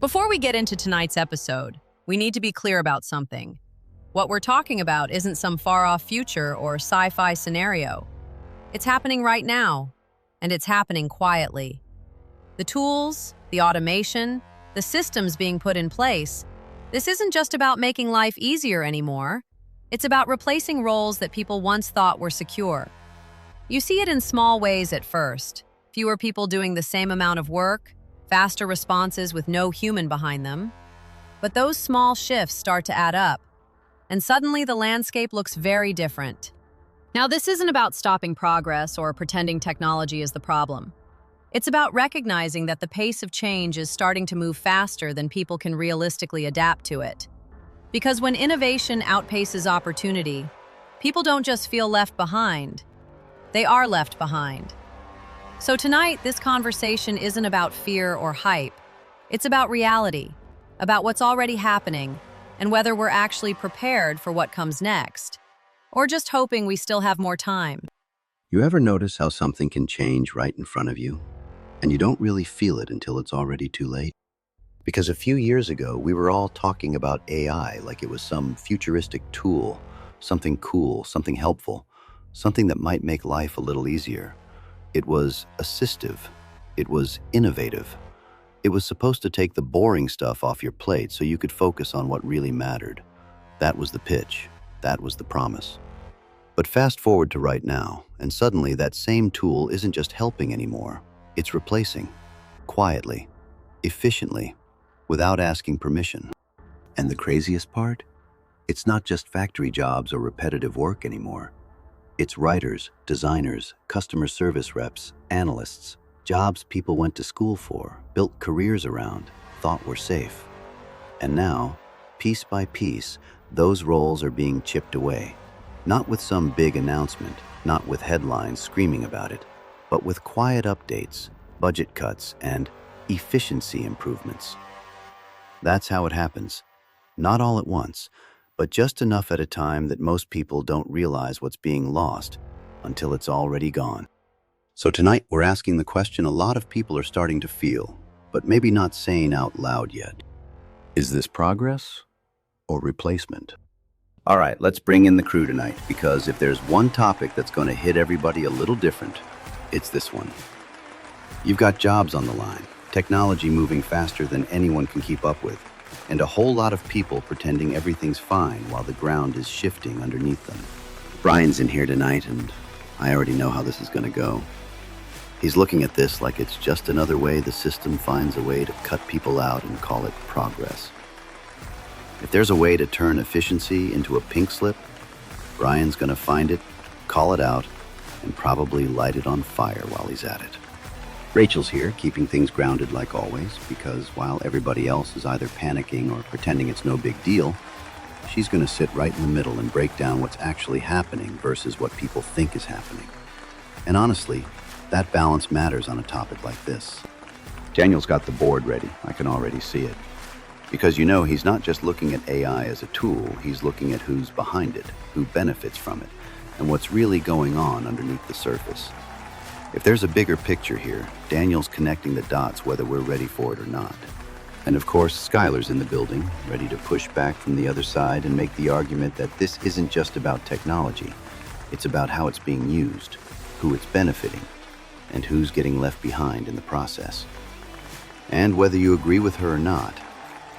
Before we get into tonight's episode, we need to be clear about something. What we're talking about isn't some far-off future or sci-fi scenario. It's happening right now, and it's happening quietly. The tools, the automation, the systems being put in place, this isn't just about making life easier anymore. It's about replacing roles that people once thought were secure. You see it in small ways at first. Fewer people doing the same amount of work, faster responses with no human behind them. But those small shifts start to add up, and suddenly the landscape looks very different. Now, this isn't about stopping progress or pretending technology is the problem. It's about recognizing that the pace of change is starting to move faster than people can realistically adapt to it. Because when innovation outpaces opportunity, people don't just feel left behind, they are left behind. So tonight, this conversation isn't about fear or hype. It's about reality, about what's already happening, and whether we're actually prepared for what comes next, or just hoping we still have more time. You ever notice how something can change right in front of you, and you don't really feel it until it's already too late? Because a few years ago, we were all talking about AI like it was some futuristic tool, something cool, something helpful, something that might make life a little easier. It was assistive. It was innovative. It was supposed to take the boring stuff off your plate so you could focus on what really mattered. That was the pitch. That was the promise. But fast forward to right now, and suddenly that same tool isn't just helping anymore. It's replacing. Quietly. Efficiently. Without asking permission. And the craziest part? It's not just factory jobs or repetitive work anymore. It's writers, designers, customer service reps, analysts, jobs people went to school for, built careers around, thought were safe. And now, piece by piece, those roles are being chipped away. Not with some big announcement, not with headlines screaming about it, but with quiet updates, budget cuts, and efficiency improvements. That's how it happens. Not all at once, but just enough at a time that most people don't realize what's being lost until it's already gone. So tonight, we're asking the question a lot of people are starting to feel, but maybe not saying out loud yet. Is this progress or replacement? All right, let's bring in the crew tonight, because if there's one topic that's going to hit everybody a little different, it's this one. You've got jobs on the line, technology moving faster than anyone can keep up with, and a whole lot of people pretending everything's fine while the ground is shifting underneath them. Brian's in here tonight, and I already know how this is going to go. He's looking at this like it's just another way the system finds a way to cut people out and call it progress. If there's a way to turn efficiency into a pink slip, Brian's going to find it, call it out, and probably light it on fire while he's at it. Rachel's here, keeping things grounded like always, because while everybody else is either panicking or pretending it's no big deal, she's going to sit right in the middle and break down what's actually happening versus what people think is happening. And honestly, that balance matters on a topic like this. Daniel's got the board ready. I can already see it. Because he's not just looking at AI as a tool, he's looking at who's behind it, who benefits from it, and what's really going on underneath the surface. If there's a bigger picture here, Daniel's connecting the dots whether we're ready for it or not. And of course, Skylar's in the building, ready to push back from the other side and make the argument that this isn't just about technology. It's about how it's being used, who it's benefiting, and who's getting left behind in the process. And whether you agree with her or not,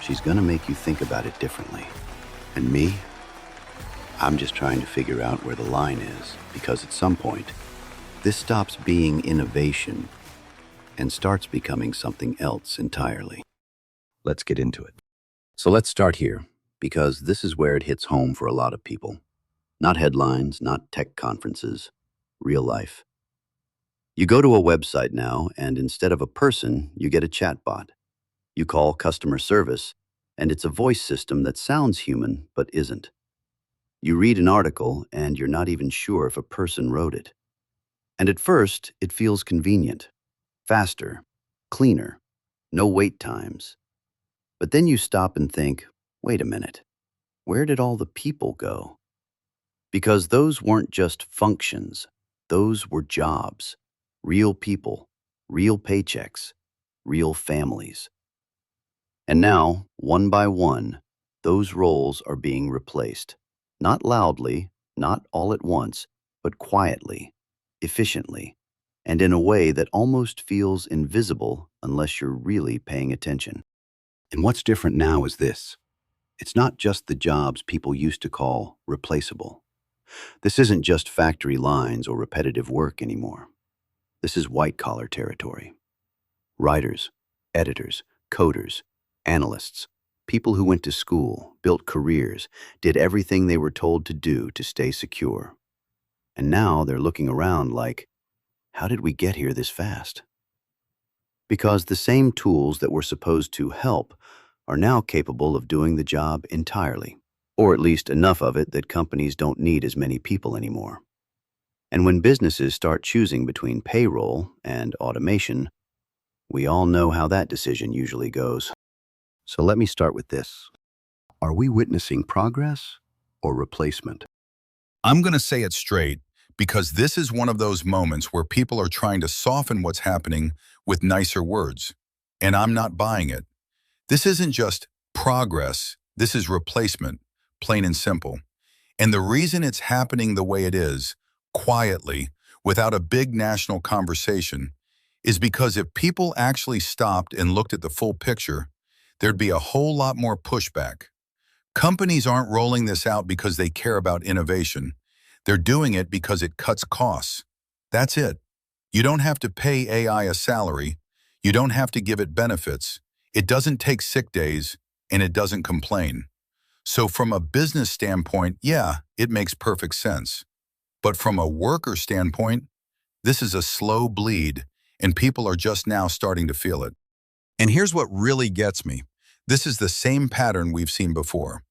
she's gonna make you think about it differently. And me? I'm just trying to figure out where the line is, because at some point, this stops being innovation and starts becoming something else entirely. Let's get into it. So let's start here, because this is where it hits home for a lot of people. Not headlines, not tech conferences, real life. You go to a website now, and instead of a person, you get a chatbot. You call customer service, and it's a voice system that sounds human but isn't. You read an article, and you're not even sure if a person wrote it. And at first, it feels convenient, faster, cleaner, no wait times. But then you stop and think, wait a minute, where did all the people go? Because those weren't just functions, those were jobs, real people, real paychecks, real families. And now, one by one, those roles are being replaced. Not loudly, not all at once, but quietly, efficiently, and in a way that almost feels invisible unless you're really paying attention. And what's different now is this. It's not just the jobs people used to call replaceable. This isn't just factory lines or repetitive work anymore. This is white-collar territory. Writers, editors, coders, analysts, people who went to school, built careers, did everything they were told to do to stay secure. And now they're looking around like, how did we get here this fast? Because the same tools that were supposed to help are now capable of doing the job entirely, or at least enough of it that companies don't need as many people anymore. And when businesses start choosing between payroll and automation, we all know how that decision usually goes. So let me start with this. Are we witnessing progress or replacement? I'm going to say it straight because this is one of those moments where people are trying to soften what's happening with nicer words. And I'm not buying it. This isn't just progress, this is replacement, plain and simple. And the reason it's happening the way it is, quietly, without a big national conversation, is because if people actually stopped and looked at the full picture, there'd be a whole lot more pushback. Companies aren't rolling this out because they care about innovation. They're doing it because it cuts costs. That's it. You don't have to pay AI a salary. You don't have to give it benefits. It doesn't take sick days, and it doesn't complain. So from a business standpoint, yeah, it makes perfect sense. But from a worker standpoint, this is a slow bleed, and people are just now starting to feel it. And here's what really gets me. This is the same pattern we've seen before.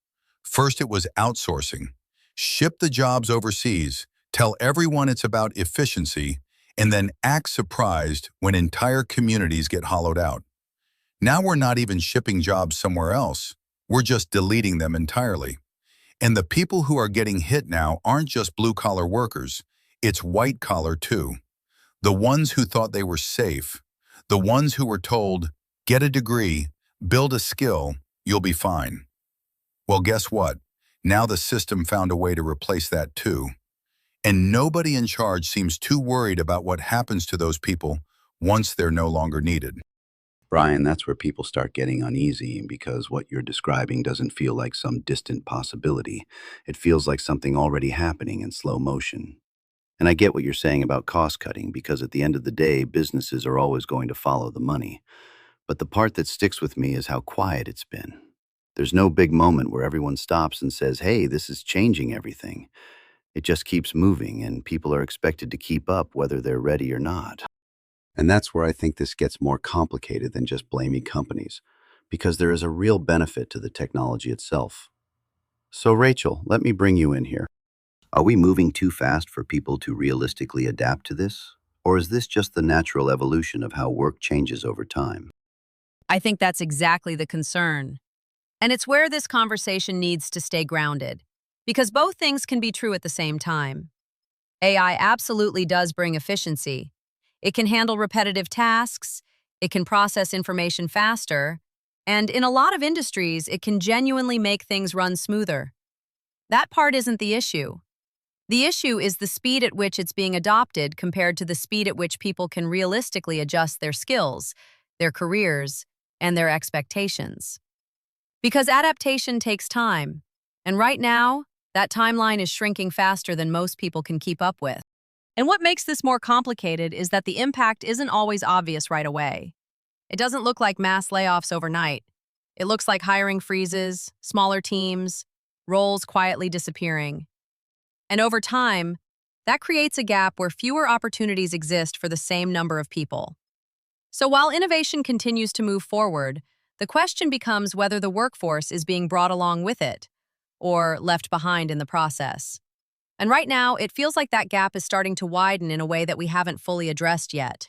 First, it was outsourcing. Ship the jobs overseas, tell everyone it's about efficiency, and then act surprised when entire communities get hollowed out. Now we're not even shipping jobs somewhere else. We're just deleting them entirely. And the people who are getting hit now aren't just blue-collar workers. It's white-collar too. The ones who thought they were safe. The ones who were told, get a degree, build a skill, you'll be fine. Well, guess what? Now the system found a way to replace that too. And nobody in charge seems too worried about what happens to those people once they're no longer needed. Brian, that's where people start getting uneasy because what you're describing doesn't feel like some distant possibility. It feels like something already happening in slow motion. And I get what you're saying about cost cutting because at the end of the day, businesses are always going to follow the money. But the part that sticks with me is how quiet it's been. There's no big moment where everyone stops and says, hey, this is changing everything. It just keeps moving, and people are expected to keep up whether they're ready or not. And that's where I think this gets more complicated than just blaming companies, because there is a real benefit to the technology itself. So, Rachel, let me bring you in here. Are we moving too fast for people to realistically adapt to this? Or is this just the natural evolution of how work changes over time? I think that's exactly the concern. And it's where this conversation needs to stay grounded, because both things can be true at the same time. AI absolutely does bring efficiency. It can handle repetitive tasks, it can process information faster, and in a lot of industries, it can genuinely make things run smoother. That part isn't the issue. The issue is the speed at which it's being adopted compared to the speed at which people can realistically adjust their skills, their careers, and their expectations. Because adaptation takes time, and right now, that timeline is shrinking faster than most people can keep up with. And what makes this more complicated is that the impact isn't always obvious right away. It doesn't look like mass layoffs overnight. It looks like hiring freezes, smaller teams, roles quietly disappearing. And over time, that creates a gap where fewer opportunities exist for the same number of people. So while innovation continues to move forward, the question becomes whether the workforce is being brought along with it or left behind in the process. And right now, it feels like that gap is starting to widen in a way that we haven't fully addressed yet.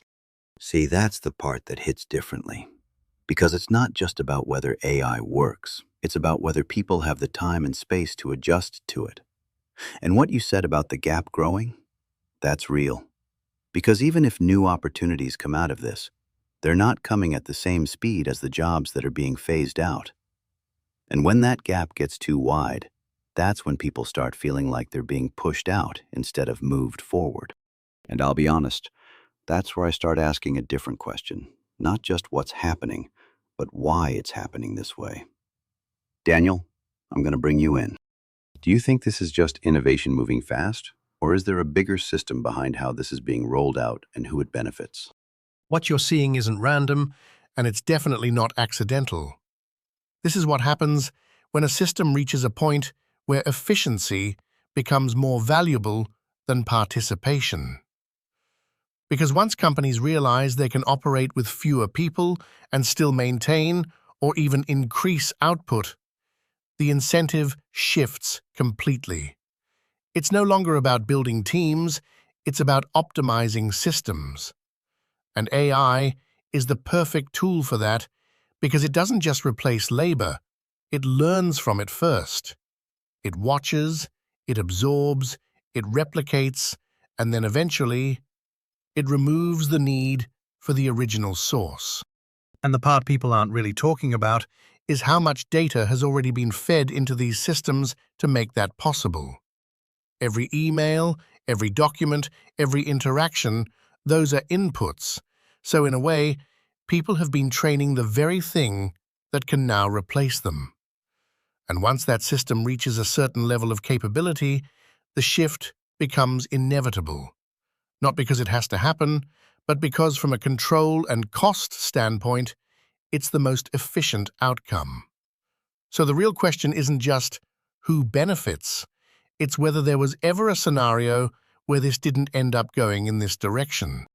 See, that's the part that hits differently. Because it's not just about whether AI works, it's about whether people have the time and space to adjust to it. And what you said about the gap growing, that's real. Because even if new opportunities come out of this, They're not coming at the same speed as the jobs that are being phased out. And when that gap gets too wide, that's when people start feeling like they're being pushed out instead of moved forward. And I'll be honest, that's where I start asking a different question. Not just what's happening, but why it's happening this way. Daniel, I'm going to bring you in. Do you think this is just innovation moving fast, or is there a bigger system behind how this is being rolled out and who it benefits? What you're seeing isn't random, and it's definitely not accidental. This is what happens when a system reaches a point where efficiency becomes more valuable than participation. Because once companies realize they can operate with fewer people and still maintain or even increase output, the incentive shifts completely. It's no longer about building teams, it's about optimizing systems. And AI is the perfect tool for that because it doesn't just replace labor, it learns from it first. It watches, it absorbs, it replicates, and then eventually, it removes the need for the original source. And the part people aren't really talking about is how much data has already been fed into these systems to make that possible. Every email, every document, every interaction, those are inputs. So in a way, people have been training the very thing that can now replace them. And once that system reaches a certain level of capability, the shift becomes inevitable. Not because it has to happen, but because from a control and cost standpoint, it's the most efficient outcome. So the real question isn't just who benefits, it's whether there was ever a scenario where this didn't end up going in this direction.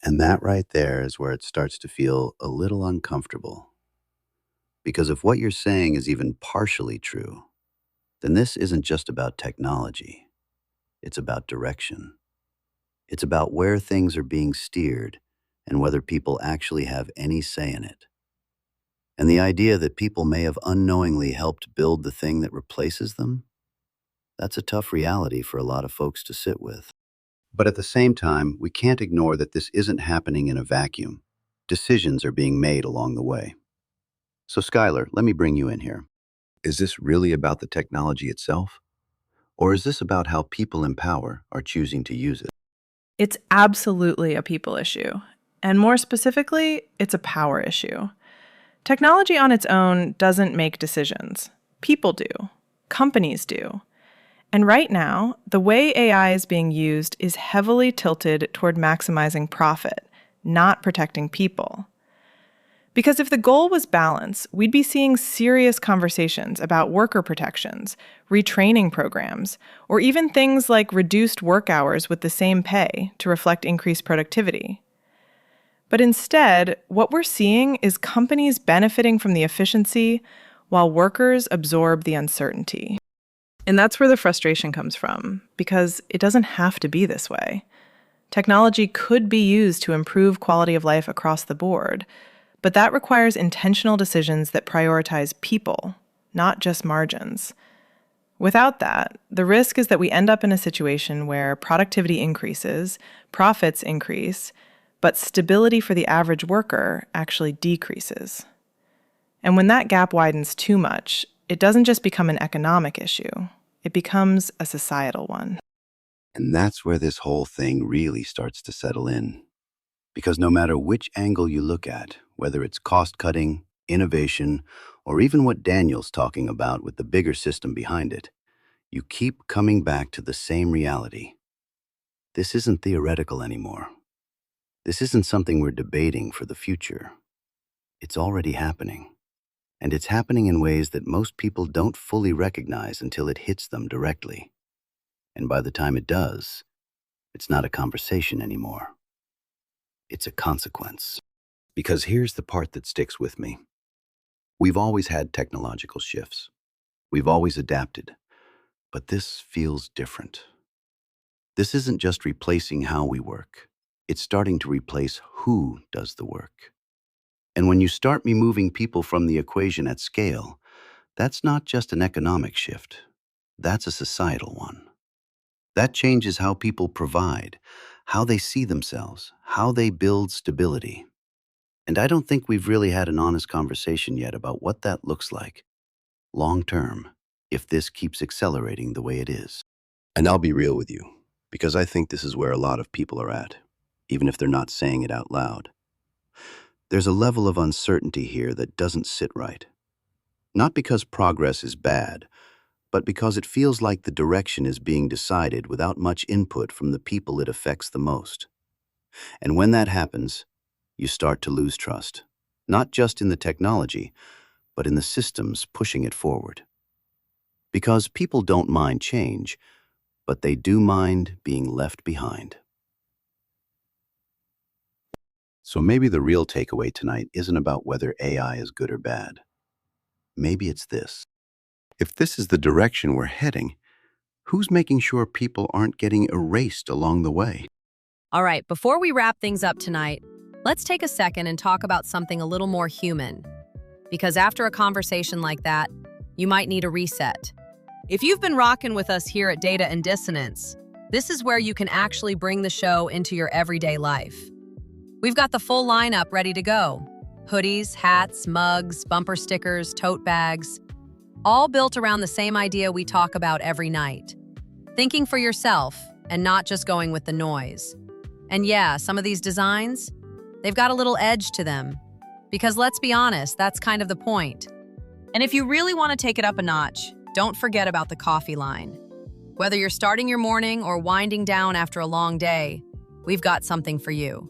And that right there is where it starts to feel a little uncomfortable. Because if what you're saying is even partially true, then this isn't just about technology. It's about direction. It's about where things are being steered and whether people actually have any say in it. And the idea that people may have unknowingly helped build the thing that replaces them, that's a tough reality for a lot of folks to sit with. But at the same time, we can't ignore that this isn't happening in a vacuum. Decisions are being made along the way. So Skylar, let me bring you in here. Is this really about the technology itself? Or is this about how people in power are choosing to use it? It's absolutely a people issue. And more specifically, it's a power issue. Technology on its own doesn't make decisions. People do. Companies do. And right now, the way AI is being used is heavily tilted toward maximizing profit, not protecting people. Because if the goal was balance, we'd be seeing serious conversations about worker protections, retraining programs, or even things like reduced work hours with the same pay to reflect increased productivity. But instead, what we're seeing is companies benefiting from the efficiency while workers absorb the uncertainty. And that's where the frustration comes from, because it doesn't have to be this way. Technology could be used to improve quality of life across the board, but that requires intentional decisions that prioritize people, not just margins. Without that, the risk is that we end up in a situation where productivity increases, profits increase, but stability for the average worker actually decreases. And when that gap widens too much, it doesn't just become an economic issue, it becomes a societal one. And that's where this whole thing really starts to settle in. Because no matter which angle you look at, whether it's cost-cutting, innovation, or even what Daniel's talking about with the bigger system behind it, you keep coming back to the same reality. This isn't theoretical anymore. This isn't something we're debating for the future. It's already happening. And it's happening in ways that most people don't fully recognize until it hits them directly. And by the time it does, it's not a conversation anymore. It's a consequence. Because here's the part that sticks with me. We've always had technological shifts. We've always adapted. But this feels different. This isn't just replacing how we work. It's starting to replace who does the work. And when you start removing people from the equation at scale, that's not just an economic shift. That's a societal one. That changes how people provide, how they see themselves, how they build stability. And I don't think we've really had an honest conversation yet about what that looks like, long term, if this keeps accelerating the way it is. And I'll be real with you, because I think this is where a lot of people are at, even if they're not saying it out loud. There's a level of uncertainty here that doesn't sit right. Not because progress is bad, but because it feels like the direction is being decided without much input from the people it affects the most. And when that happens, you start to lose trust, not just in the technology, but in the systems pushing it forward. Because people don't mind change, but they do mind being left behind. So maybe the real takeaway tonight isn't about whether AI is good or bad. Maybe it's this. If this is the direction we're heading, who's making sure people aren't getting erased along the way? All right, before we wrap things up tonight, let's take a second and talk about something a little more human. Because after a conversation like that, you might need a reset. If you've been rocking with us here at Data Dissonance, this is where you can actually bring the show into your everyday life. We've got the full lineup ready to go. Hoodies, hats, mugs, bumper stickers, tote bags, all built around the same idea we talk about every night. Thinking for yourself and not just going with the noise. And yeah, some of these designs, they've got a little edge to them. Because let's be honest, that's kind of the point. And if you really want to take it up a notch, don't forget about the coffee line. Whether you're starting your morning or winding down after a long day, we've got something for you.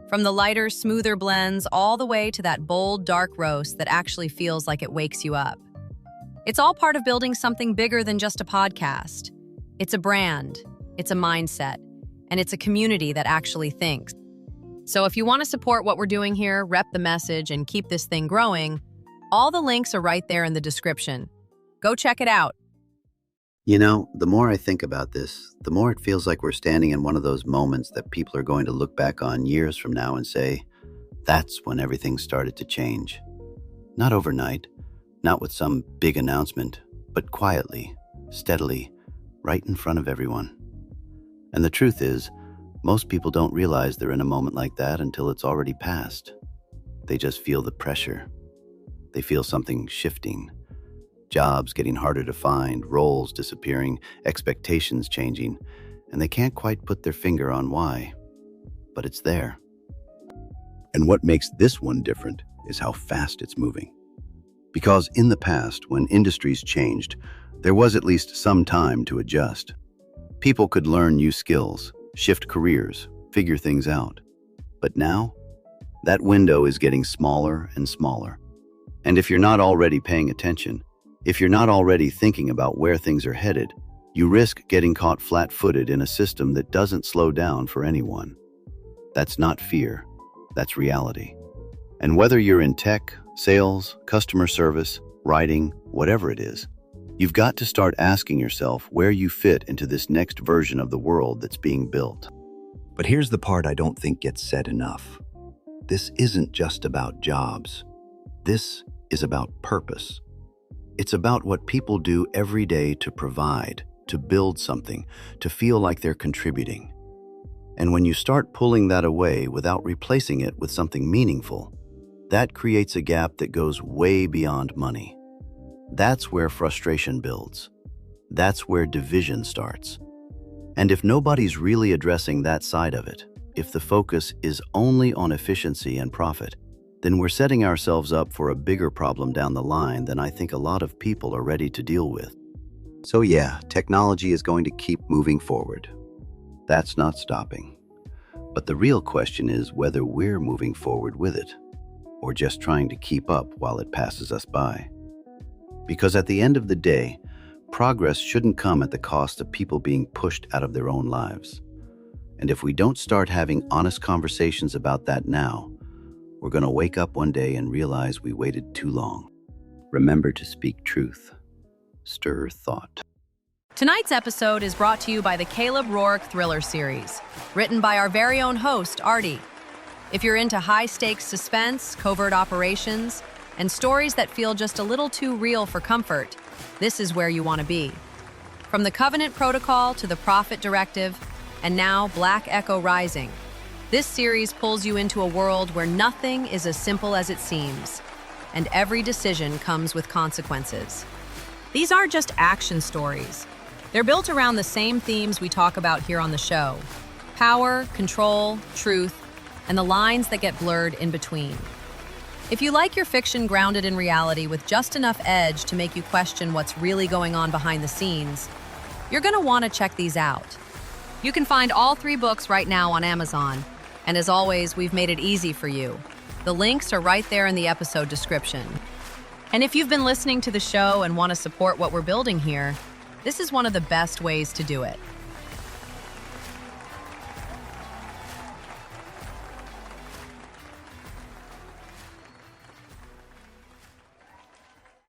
From the lighter, smoother blends all the way to that bold, dark roast that actually feels like it wakes you up. It's all part of building something bigger than just a podcast. It's a brand, it's a mindset, and it's a community that actually thinks. So if you want to support what we're doing here, rep the message, and keep this thing growing, all the links are right there in the description. Go check it out. You know, the more I think about this, the more it feels like we're standing in one of those moments that people are going to look back on years from now and say, that's when everything started to change. Not overnight, not with some big announcement, but quietly, steadily, right in front of everyone. And the truth is, most people don't realize they're in a moment like that until it's already passed. They just feel the pressure. They feel something shifting. Jobs getting harder to find, roles disappearing, expectations changing, and they can't quite put their finger on why. But it's there. And what makes this one different is how fast it's moving. Because in the past, when industries changed, there was at least some time to adjust. People could learn new skills, shift careers, figure things out. But now, that window is getting smaller and smaller. And if you're not already paying attention, if you're not already thinking about where things are headed, you risk getting caught flat-footed in a system that doesn't slow down for anyone. That's not fear, that's reality. And whether you're in tech, sales, customer service, writing, whatever it is, you've got to start asking yourself where you fit into this next version of the world that's being built. But here's the part I don't think gets said enough. This isn't just about jobs. This is about purpose. It's about what people do every day to provide, to build something, to feel like they're contributing. And when you start pulling that away without replacing it with something meaningful, that creates a gap that goes way beyond money. That's where frustration builds. That's where division starts. And if nobody's really addressing that side of it, if the focus is only on efficiency and profit, then we're setting ourselves up for a bigger problem down the line than I think a lot of people are ready to deal with. So yeah, technology is going to keep moving forward. That's not stopping. But the real question is whether we're moving forward with it, or just trying to keep up while it passes us by. Because at the end of the day, progress shouldn't come at the cost of people being pushed out of their own lives. And if we don't start having honest conversations about that now, we're going to wake up one day and realize we waited too long. Remember to speak truth. Stir thought. Tonight's episode is brought to you by the Caleb Rourke Thriller series, written by our very own host, Artie. If you're into high-stakes suspense, covert operations, and stories that feel just a little too real for comfort, this is where you want to be. From the Covenant Protocol to the Prophet Directive, and now Black Echo Rising, This series pulls you into a world where nothing is as simple as it seems, and every decision comes with consequences. These aren't just action stories. They're built around the same themes we talk about here on the show: power, control, truth, and the lines that get blurred in between. If you like your fiction grounded in reality with just enough edge to make you question what's really going on behind the scenes, you're going to want to check these out. You can find all 3 books right now on Amazon, and as always, we've made it easy for you. The links are right there in the episode description. And if you've been listening to the show and want to support what we're building here, this is one of the best ways to do it.